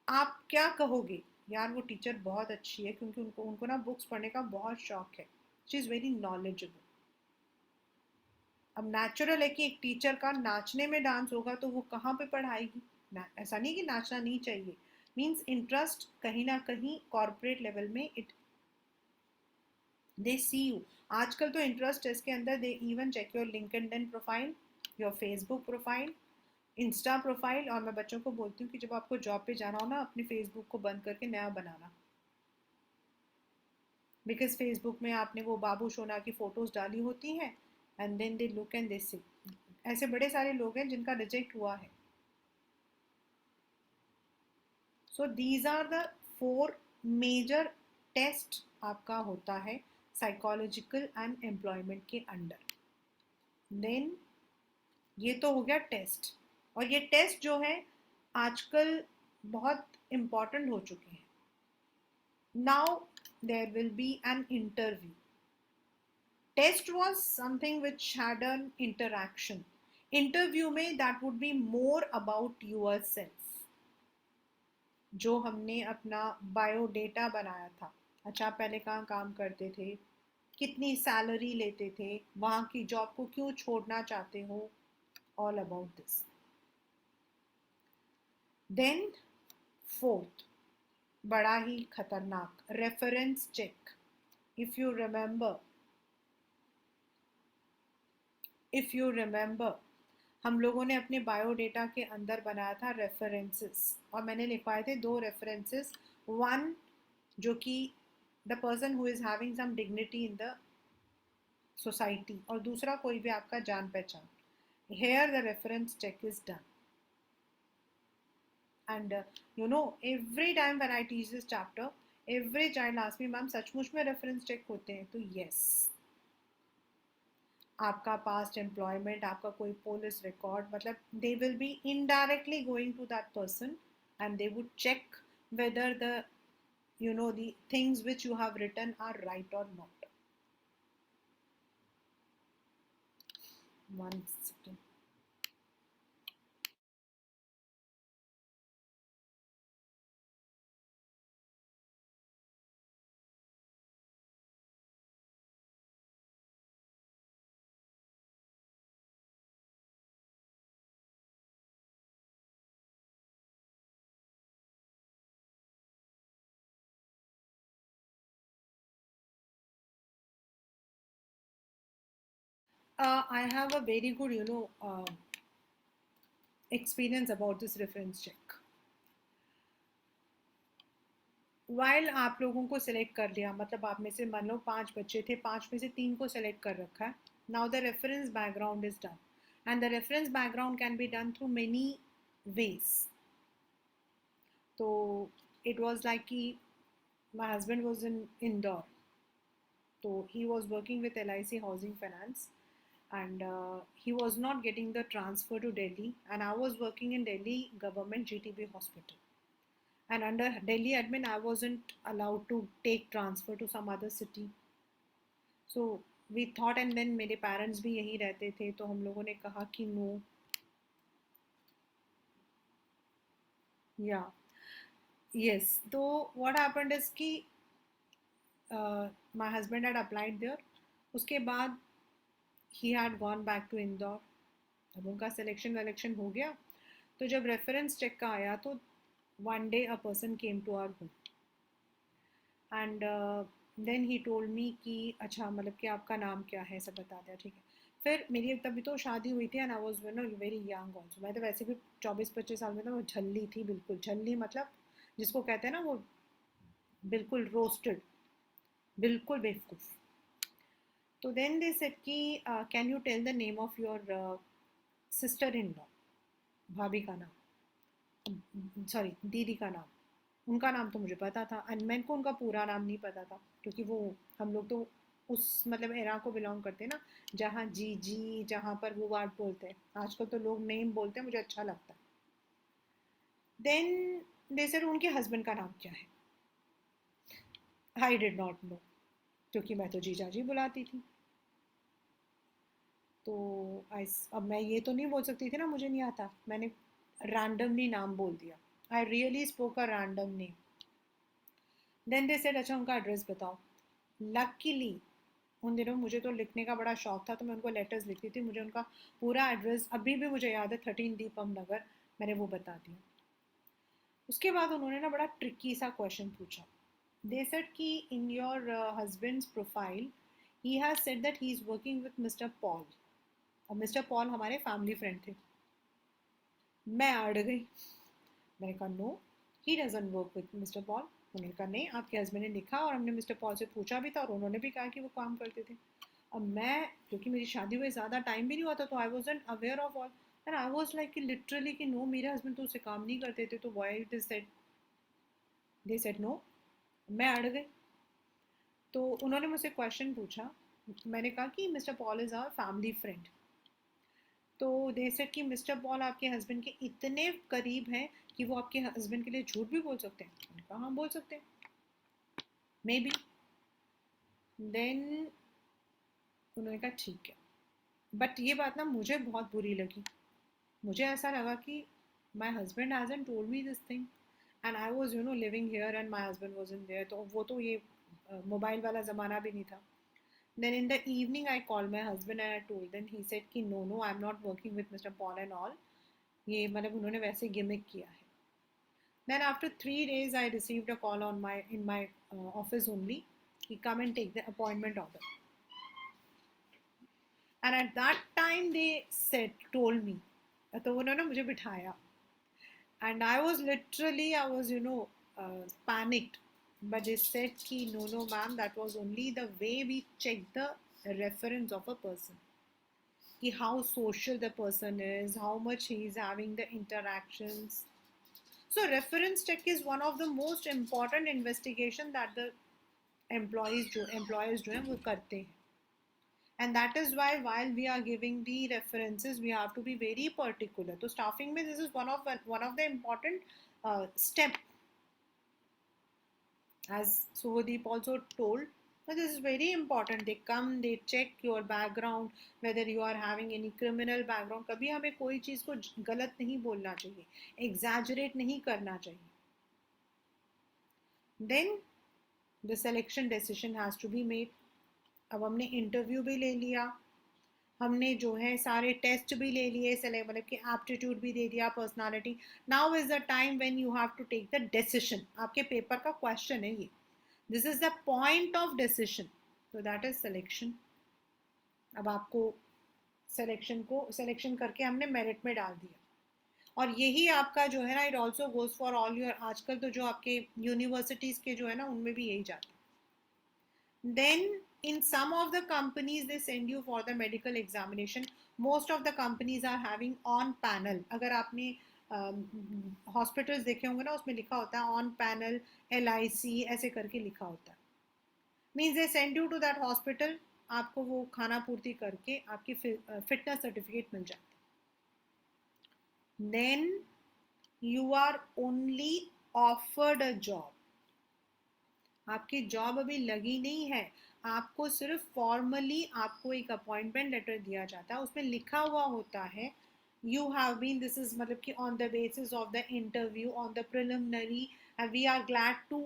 आप क्या कहोगे, यार वो टीचर बहुत अच्छी है क्योंकि उनको उनको ना बुक्स पढ़ने का बहुत शौक है, शी इज़ वेरी नॉलेजेबल। अब नेचुरल है कि एक टीचर का नाचने में डांस होगा तो वो कहाँ पे पढ़ाएगी ना, ऐसा नहीं कि नाचना नहीं चाहिए, मीन्स इंटरेस्ट कहीं ना कहीं कॉर्पोरेट लेवल में इट दे सी यू। आजकल तो इंटरेस्ट टेस्ट के अंदर they even check your LinkedIn profile, your Facebook profile, insta profile. और मैं बच्चों को बोलती हूँ कि जब आपको जॉब पे जाना हो ना अपने फेसबुक को बंद करके नया बनाना, बिकॉज फेसबुक में आपने वो बाबू सोना की फ़ोटोज़ डाली होती हैं and then they look and they see. ऐसे बड़े सारे लोग हैं जिनका रिजेक्ट हुआ है। So these are the 4 major test आपका होता है साइकोलॉजिकल एंड एम्प्लॉयमेंट के अंडर। देन ये तो हो गया टेस्ट, और ये टेस्ट जो है आजकल बहुत इम्पॉर्टेंट हो चुके हैं। Now there will be an interview. Test was something which had an interaction. Interview में that would be more about yourself. जो हमने अपना बायोडेटा बनाया था, अच्छा आप पहले कहाँ काम करते थे, कितनी सैलरी लेते थे, वहाँ की जॉब को क्यों छोड़ना चाहते हो, all about this. Then fourth बड़ा ही खतरनाक reference check. If you remember हम लोगों ने अपने बायोडेटा के अंदर बनाया था रेफरेंसेस, और मैंने लिखवाए थे 2 रेफरेंसेस। वन जो कि the person who is having some dignity in the society, और दूसरा कोई भी आपका जान पहचान। Here the reference check is done and every time when I teach this chapter every child ask me ma'am सचमुच में रेफरेंस चेक होते हैं, तो यस। आपका पास्ट एम्प्लॉयमेंट, आपका कोई पुलिस रिकॉर्ड, मतलब they will be indirectly going to that person and they would check whether the the things which you have written are right or not. One second. I have a very good experience about this reference check. While आप लोगों को select कर लिया, मतलब आप में से मान लो 5 बच्चे थे, 5 में से 3 को सिलेक्ट कर रखा है। Now the reference background is done and the reference background can be done through many ways. तो इट वाज लाइक कि my husband was in Indore, तो he was working with LIC housing finance and he was not getting the transfer to Delhi, and I was working in Delhi government GTB hospital, and under Delhi admin I wasn't allowed to take transfer to some other city. So we thought, and then मेरे parents भी यहीं रहते थे, तो हम लोगों ने कहा कि no. Yeah, yes, तो what happened is कि my husband had applied there, उसके बाद he had gone back to Indore, अब उनका सिलेक्शन वलेक्शन हो गया। तो जब रेफरेंस चेक का आया तो one day a person came to our home and then he told me कि अच्छा मतलब कि आपका नाम क्या है, सब बता दिया, ठीक है। फिर मेरी तभी तो शादी हुई थी and I was very young also, मैं तो वैसे भी 24-25 साल में था, वो झल्ली थी, बिल्कुल झल्ली, मतलब जिसको कहते हैं ना वो बिल्कुल रोस्टेड, बिल्कुल बेवकूफ़। तो देन दे सेड कि can you tell the name of your sister in law, भाभी का नाम, सॉरी दीदी का नाम। उनका नाम तो मुझे पता था एंड मेरे को उनका पूरा नाम नहीं पता था क्योंकि वो हम लोग तो उस मतलब एरा को बिलोंग करते हैं ना, जहाँ जी जी, जहाँ पर वो वर्ड बोलते हैं। आजकल तो लोग नेम बोलते हैं, मुझे अच्छा लगता है। देन दे सेड उनके हस्बैंड का नाम क्या है। आई डिड नॉट नो, क्योंकि मैं तो जीजा जी बुलाती थी। तो अब मैं ये तो नहीं बोल सकती थी ना मुझे नहीं आता, मैंने रैंडमली नाम बोल दिया। I really spoke a random name. Then they said अच्छा उनका एड्रेस बताओ। लकीली उन दिनों मुझे तो लिखने का बड़ा शौक था, तो मैं उनको लेटर्स लिखती थी। मुझे उनका पूरा एड्रेस अभी भी मुझे याद है, 13 दीपम नगर। मैंने वो बता दिया। उसके बाद उन्होंने ना बड़ा ट्रिकी सा क्वेश्चन पूछा। दे सेड कि in your husband's profile he has said that he is working with mister Paul. और मिस्टर पॉल हमारे फैमिली फ्रेंड थे। मैं अड़ गई। मैंने कहा no, he doesn't work with mister Paul. उन्होंने कहा नहीं, आपके हस्बैंड ने लिखा और हमने मिस्टर पॉल से पूछा भी था और उन्होंने भी कहा कि वो काम करते थे। अब मैं, क्योंकि मेरी शादी हुए ज़्यादा टाइम भी नहीं हुआ था, तो I wasn't aware of all, and I was like कि लिटरली कि नो, मेरे हस्बैंड तो उससे काम नहीं करते थे, तो why it is said, they said no. मैं अड़ गई। तो उन्होंने मुझसे क्वेश्चन पूछा। मैंने कहा कि mister Paul is our family friend. तो दे सेड कि मिस्टर पॉल आपके हस्बैंड के इतने करीब हैं कि वो आपके हस्बैंड के लिए झूठ भी बोल सकते हैं। मैंने कहा हाँ बोल सकते हैं, मे बी। देन उन्होंने कहा ठीक है। बट ये बात ना मुझे बहुत बुरी लगी। मुझे ऐसा लगा कि my husband hasn't told me this thing, and I was living here and my husband was in their. तो वो तो ये मोबाइल वाला ज़माना भी नहीं था। Then in the evening I called my husband and I told him. He said कि no, I'm not working with Mr. Paul and all. ये मतलब उन्होंने वैसे गिमिक किया है। Then after 3 days I received a call on my in my office only. He come and take the appointment order. And at that time they said told me, तो उन्होंने मुझे बिठाया, and I was panicked. But they said कि no ma'am, that was only the way we check the reference of a person. Ki how social the person is, how much he is having the interactions. So reference check is one of the most important investigation that the employers जो हैं वो करते हैं. And that is why while we are giving the references, we have to be very particular. So staffing में this is one of the important step. As Suhadeep also told, but this is very important. They come, they check your background, whether you are having any criminal background. कभी हमें कोई चीज़ को गलत नहीं बोलना चाहिए, exaggerate नहीं करना चाहिए. Then the selection decision has to be made. अब हमने इंटरव्यू भी ले लिया, हमने जो है सारे टेस्ट भी ले लिए, मतलब कि एप्टीट्यूड भी दे दिया, personality. Now is the time when you have to take the decision. आपके पेपर का क्वेश्चन है ये. This is the point of decision. तो दैट इज सिलेक्शन. अब आपको सिलेक्शन करके हमने मेरिट में डाल दिया, और यही आपका जो है ना, it also goes for all your, आजकल तो जो आपके यूनिवर्सिटीज़ के जो है ना उनमें भी यही जाता है. Then in some of the companies they send you for the medical examination. Most of the companies are having on panel. अगर आपने हॉस्पिटल्स देखे होंगे ना, उसमें लिखा होता है ऑन पैनल LIC ऐसे करके लिखा होता है. Means they send you to that hospital, आपको वो खाना पूर्ति करके आपकी फिटनेस सर्टिफिकेट मिल जाती है. Then you are only offered a job. आपकी जॉब अभी लगी नहीं है, आपको सिर्फ फॉर्मली आपको एक अपॉइंटमेंट लेटर दिया जाता है. उसमें लिखा हुआ होता है you have been, this is मतलब कि on the basis of the interview, on the preliminary, we are glad to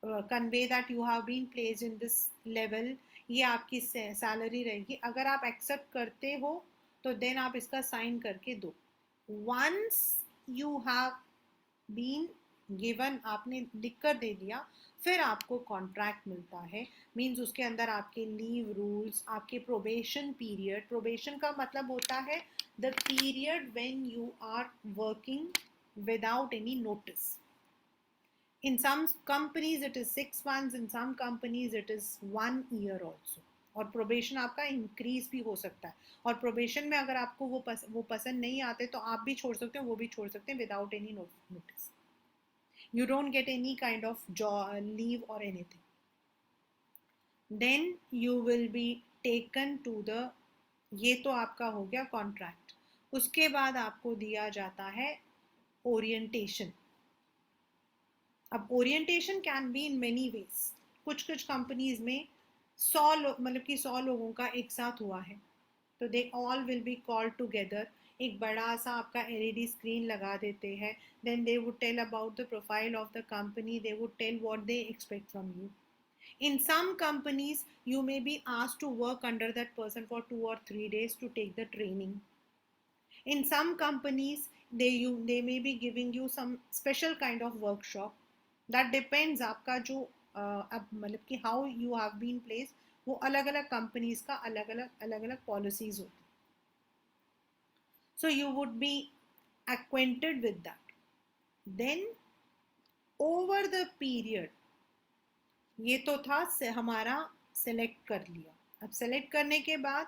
convey that you have been placed in this level. ये आपकी सैलरी रहेगी. अगर आप एक्सेप्ट करते हो तो देन आप इसका साइन करके दो. Once you have been given, आपने लिख कर दे दिया, फिर आपको कॉन्ट्रैक्ट मिलता है. मींस उसके अंदर आपके लीव रूल्स, आपके प्रोबेशन पीरियड, प्रोबेशन का मतलब होता है the period when you are working without any notice. In some companies it is 6 months, in some companies it is 1 year also. और प्रोबेशन आपका इंक्रीज भी हो सकता है. और प्रोबेशन में अगर आपको वो पसंद नहीं आते तो आप भी छोड़ सकते हो, वो भी छोड़ सकते हैं without any notice. You don't get any kind of leave or anything. Then you will be taken to the, ये तो आपका हो गया कॉन्ट्रैक्ट। उसके बाद आपको दिया जाता है ओरिएंटेशन। अब orientation can be in many ways. कुछ कुछ कंपनीज में 100 लोग, मतलब कि 100 लोगों का एक साथ हुआ है, तो they all will be called together. एक बड़ा सा आपका एलईडी स्क्रीन लगा देते हैं। Then they would tell about the profile of the company, they would tell what they expect from you. In some companies, you may be asked to work under that person for 2 or 3 days to take the training. In some companies, they may be giving you some special kind of workshop. That depends आपका जो अब मतलब कि how you have been placed, वो अलग अलग companies का अलग अलग policies होती। So you would be acquainted with that. Then over the period, ये तो था हमारा सेलेक्ट कर लिया। अब सेलेक्ट करने के बाद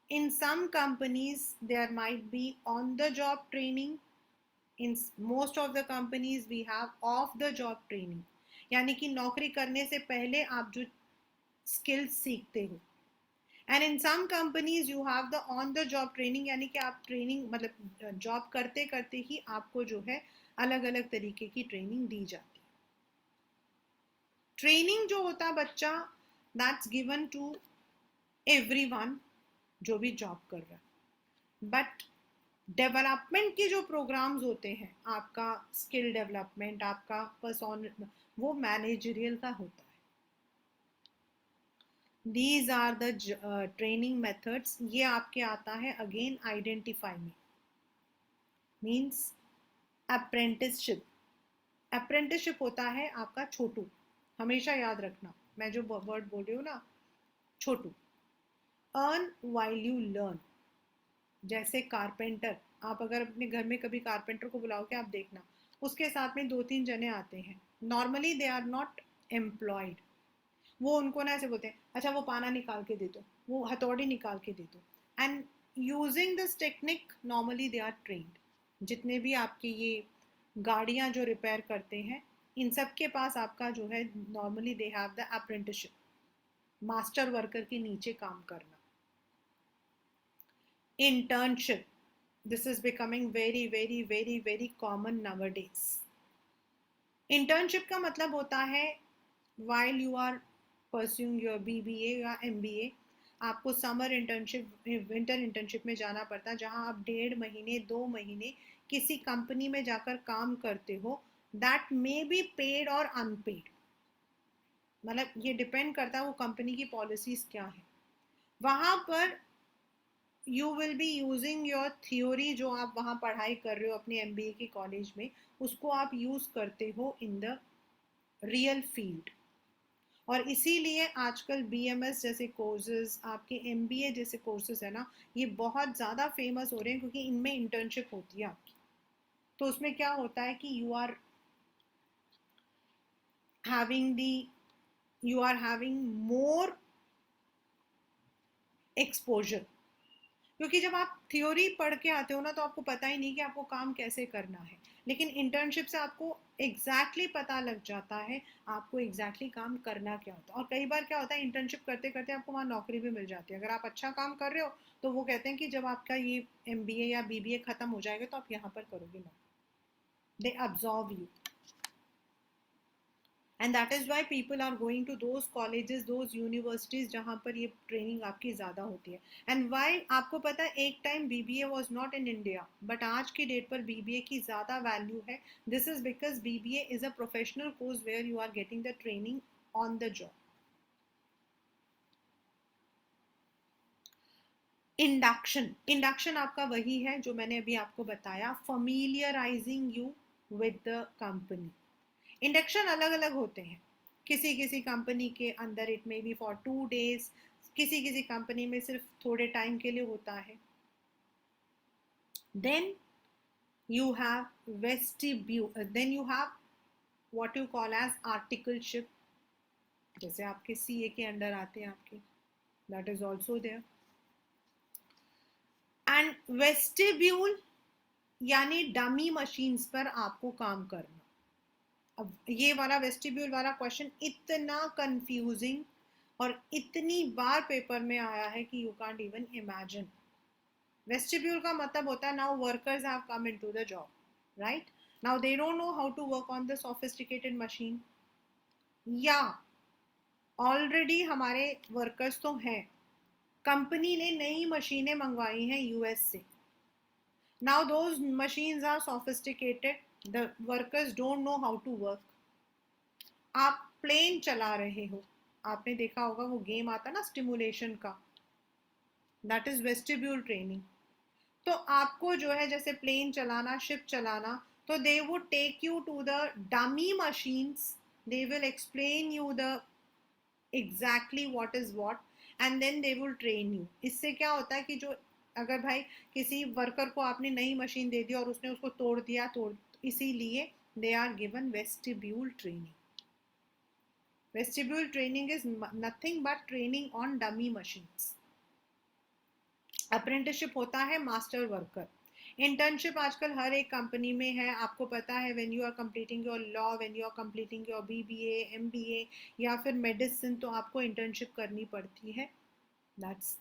in some companies there might be on the job training. In most of the companies we have off the job training, यानी कि नौकरी करने से पहले आप जो skills सीखते हो। And in some companies you have the on the job training, यानी कि आप ट्रेनिंग मतलब जॉब करते करते ही आपको जो है अलग अलग तरीके की ट्रेनिंग दी जाती है। ट्रेनिंग जो होता है बच्चा, दैट्स गिवन टू एवरीवन जो भी जॉब कर रहा है। बट डेवलपमेंट के जो प्रोग्राम्स होते हैं, आपका स्किल डेवलपमेंट, आपका पर्सन, वो मैनेजरियल का होता है। These are the training methods. ये आपके आता है अगेन आइडेंटिफाई में, मीन्स अप्रेंटिसशिप। अप्रेंटिसशिप होता है आपका छोटू, हमेशा याद रखना मैं जो वर्ड बोल रही हूँ ना, छोटू। अर्न वाइल यू लर्न, जैसे कारपेंटर, आप अगर अपने घर में कभी कारपेंटर को बुलाओगे, आप देखना उसके साथ में 2-3 जने आते हैं। Normally they are not employed, वो उनको ना ऐसे बोलते हैं, अच्छा वो पाना निकाल के दे दो, वो हथौड़ी निकाल के दे दो। And using this technique normally they are trained. जितने भी आपके ये गाड़ियां जो रिपेयर करते हैं, इन सब के पास आपका जो है normally they have the apprenticeship, master worker के नीचे काम करना। Internship, this is becoming very very very very common nowadays. Internship का मतलब होता है while you are pursuing your BBA या MBA, आपको समर इंटर्नशिप, विंटर इंटर्नशिप में जाना पड़ता है, जहां आप 1.5 महीने 2 महीने किसी कंपनी में जाकर काम करते हो। दैट मे बी पेड और अनपेड, मतलब ये डिपेंड करता है वो कंपनी की पॉलिसीज क्या है। वहां पर you will be using your theory, जो आप वहां पढ़ाई कर रहे हो अपने MBA के कॉलेज में, उसको आप यूज करते हो इन द रियल फील्ड। और इसीलिए आजकल BMS जैसे कोर्सेज, आपके MBA जैसे कोर्सेज है ना, ये बहुत ज़्यादा फेमस हो रहे हैं, क्योंकि इनमें इंटर्नशिप होती है आपकी। तो उसमें क्या होता है कि having the you are having more exposure, क्योंकि जब आप थ्योरी पढ़ के आते हो ना, तो आपको पता ही नहीं कि आपको काम कैसे करना है। लेकिन इंटर्नशिप से आपको एग्जैक्टली पता लग जाता है आपको एग्जैक्टली काम करना क्या होता है। और कई बार क्या होता है, इंटर्नशिप करते करते आपको वहाँ नौकरी भी मिल जाती है। अगर आप अच्छा काम कर रहे हो तो वो कहते हैं कि जब आपका ये MBA या BBA खत्म हो जाएगा तो आप यहाँ पर करोगे नौकरी। They absorb you, and that is why people are going to those colleges, those universities जहाँ पर ये ट्रेनिंग आपकी ज़्यादा होती है। एंड वाई, आपको पता है एक time BBA was not in India, but आज की डेट पर BBA की ज़्यादा वैल्यू है। This is because BBA is a professional course where you are getting the training on the job. Induction, induction आपका वही है जो मैंने अभी आपको बताया, familiarising you with the company. Induction अलग अलग होते हैं, किसी किसी कंपनी के अंदर it may be for 2 days, किसी किसी कंपनी में सिर्फ थोड़े टाइम के लिए होता है। Then you have vestibule, then you have what you call as articleship, जैसे आपके CA के अंडर आते हैं आपके, that is also there. And vestibule यानी डमी मशीन्स पर आपको काम करना। अब ये वाला वेस्टिब्यूल वाला क्वेश्चन इतना कंफ्यूजिंग, और इतनी बार पेपर में आया है कि you can't even imagine. Vestibule का मतलब होता है now workers have come into the job, right? Now they don't know how to work on the sophisticated machine, या ऑलरेडी हमारे वर्कर्स तो हैं, कंपनी ने नई मशीनें मंगवाई हैं यूएस से, now those machines are sophisticated, the workers don't know how to work. आप प्लेन चला रहे हो, आपने देखा होगा वो गेम आता ना स्टिमुलेशन का, दैट इज वेस्टिब्यूल ट्रेनिंग। तो आपको जो है जैसे प्लेन चलाना, शिप चलाना, तो they would take you to the dummy machines, they will explain you the exactly what is what, and then they will train you. इससे क्या होता है कि जो अगर भाई किसी वर्कर को आपने नई मशीन दे दी और उसने उसको तोड़ दिया, इसीलिए they are given vestibule training. Vestibule training is nothing but training on dummy machines. Apprenticeship होता है मास्टर वर्कर। इंटर्नशिप आजकल हर एक कंपनी में है, आपको पता है। When you are completing your law, when you are completing your BBA, MBA या फिर मेडिसिन, तो आपको इंटर्नशिप करनी पड़ती है। That's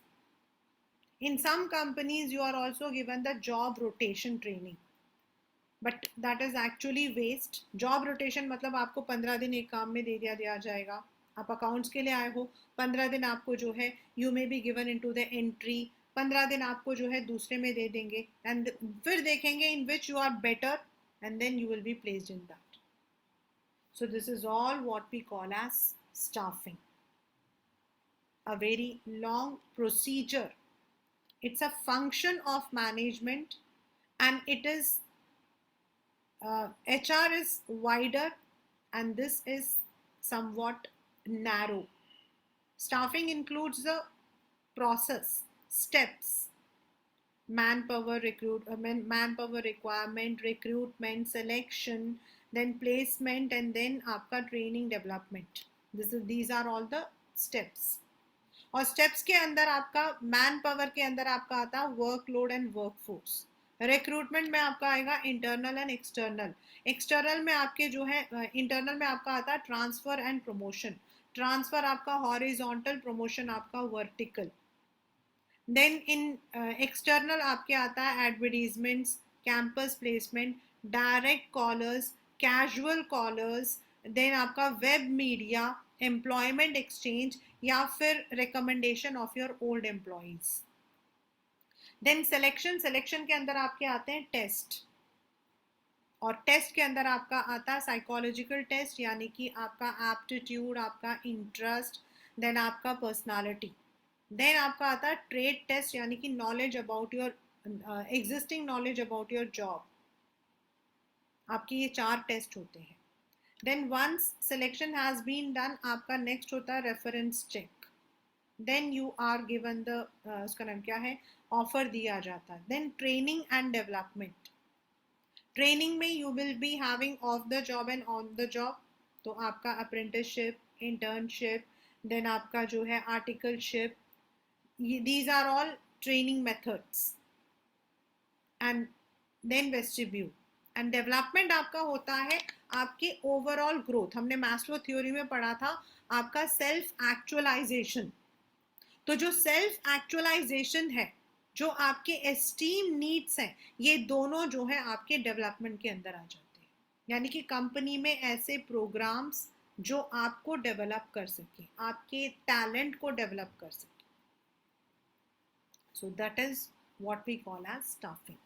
in some companies you are also given the job rotation training, but that is actually waste. Job rotation मतलब आपको 15 दिन एक काम में दे दिया जाएगा, आप अकाउंट्स के लिए आए हो, 15 दिन आपको जो है you may be given into the entry, 15 दिन आपको जो है दूसरे में दे देंगे, एंड फिर देखेंगे in which you are better, and then you will be placed in that. So this is all what we call as staffing, a very long procedure. It's a function of management, and it is HR is wider and this is somewhat narrow. Staffing includes the process, steps, manpower requirement, recruitment, selection, then placement, and then आपका training development. These are all the steps. और steps के अंदर आपका man power के अंदर आपका आता है वर्कलोड एंड वर्कफोर्स। रिक्रूटमेंट में आपका आएगा इंटरनल एंड एक्सटर्नल। एक्सटर्नल में आपके जो है इंटरनल में आपका आता है ट्रांसफर एंड प्रमोशन। ट्रांसफर आपका हॉरिजॉन्टल, प्रमोशन आपका वर्टिकल। देन इन एक्सटर्नल आपके आता है advertisements, campus placement, direct callers, casual callers, then आपका वेब मीडिया, एम्प्लॉयमेंट एक्सचेंज, या फिर recommendation of your old employees. Then selection के अंदर आपके आते हैं टेस्ट, और टेस्ट के अंदर आपका आता है साइकोलॉजिकल टेस्ट, यानी कि आपका एप्टीट्यूड, आपका इंटरेस्ट, देन आपका पर्सनालिटी। देन आपका आता है ट्रेड टेस्ट, यानी कि knowledge about your existing knowledge about your job. आपकी ये 4 टेस्ट होते हैं। Then once selection has been done, आपका नेक्स्ट होता है reference check. Then you are given the उसका नाम क्या है, ऑफर दिया जाता है। Then training and development. Training में you will be having off the job and on the job, तो आपका अप्रेंटिसशिप, इंटर्नशिप, देन आपका जो है articleship, these are all training methods, and then vestibule and development आपका होता है आपके ओवरऑल ग्रोथ। हमने मैस्लो थ्योरी में पढ़ा था आपका सेल्फ एक्चुअलाइजेशन। तो जो सेल्फ एक्चुअलाइजेशन है, जो आपके एस्टीम नीड्स हैं, ये दोनों जो है आपके डेवलपमेंट के अंदर आ जाते हैं। यानी कि कंपनी में ऐसे प्रोग्राम्स जो आपको डेवलप कर सके, आपके टैलेंट को डेवलप कर सके। So that is what we call as staffing.